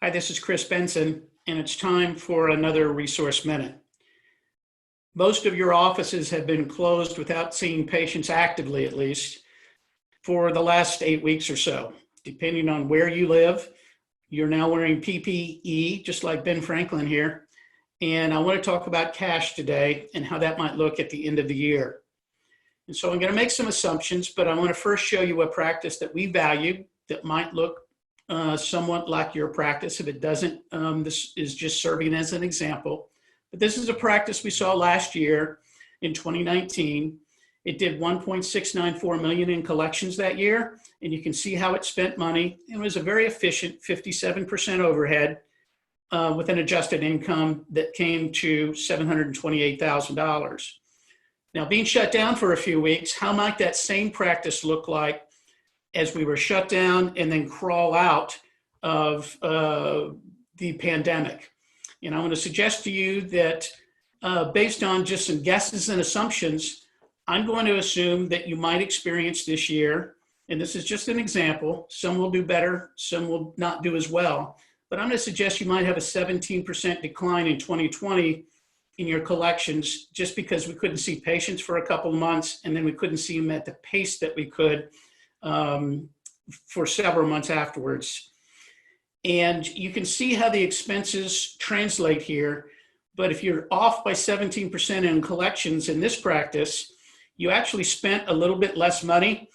Hi, this is Chris Bentson, and it's time for another reSource Minute. Most of your offices have been closed without seeing patients actively, at least, for the last 8 weeks or so. Depending on where you live, you're now wearing PPE, just like Ben Franklin here. And I want to talk about cash today and how that might look at the end of the year. And so I'm going to make some assumptions, but I want to first show you a practice that we value that might look somewhat like your practice. If it doesn't, this is just serving as an example. But this is a practice we saw last year in 2019. It did 1.694 million in collections that year, and you can see how it spent money. It was a very efficient 57% overhead with an adjusted income that came to $728,000. Now, being shut down for a few weeks, how might that same practice look like as we were shut down and then crawl out of the pandemic? And I want to suggest to you that based on just some guesses and assumptions, I'm going to assume that you might experience this year, and this is just an example, some will do better, some will not do as well, but I'm going to suggest you might have a 17% decline in 2020 in your collections just because we couldn't see patients for a couple of months, and then we couldn't see them at the pace that we could for several months afterwards. And you can see how the expenses translate here, but if you're off by 17% in collections in this practice, you actually spent a little bit less money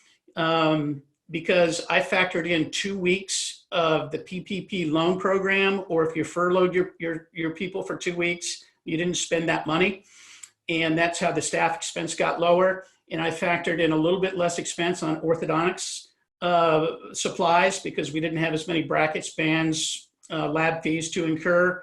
because I factored in 2 weeks of the PPP loan program, or if you furloughed your people for 2 weeks, you didn't spend that money. And that's how the staff expense got lower. And I factored in a little bit less expense on orthodontics supplies because we didn't have as many brackets, bands, lab fees to incur.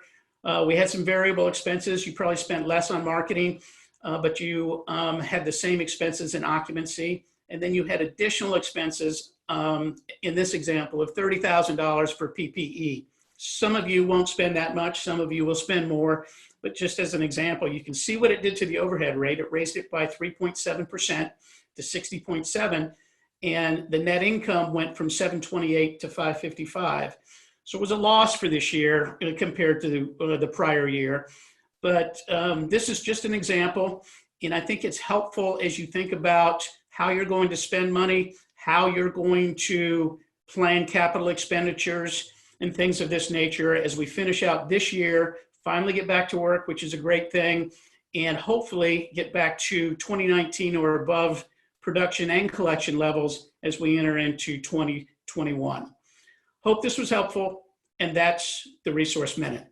We had some variable expenses. You probably spent less on marketing, but you had the same expenses in occupancy. And then you had additional expenses in this example of $30,000 for PPE. Some of you won't spend that much. Some of you will spend more. But just as an example, you can see what it did to the overhead rate. It raised it by 3.7% to 60.7, and the net income went from 728 to 555. So it was a loss for this year compared to the prior year. But this is just an example, and I think it's helpful as you think about how you're going to spend money, how you're going to plan capital expenditures, and things of this nature as we finish out this year, finally get back to work, which is a great thing, and hopefully get back to 2019 or above production and collection levels as we enter into 2021. Hope this was helpful, and that's the reSource Minute.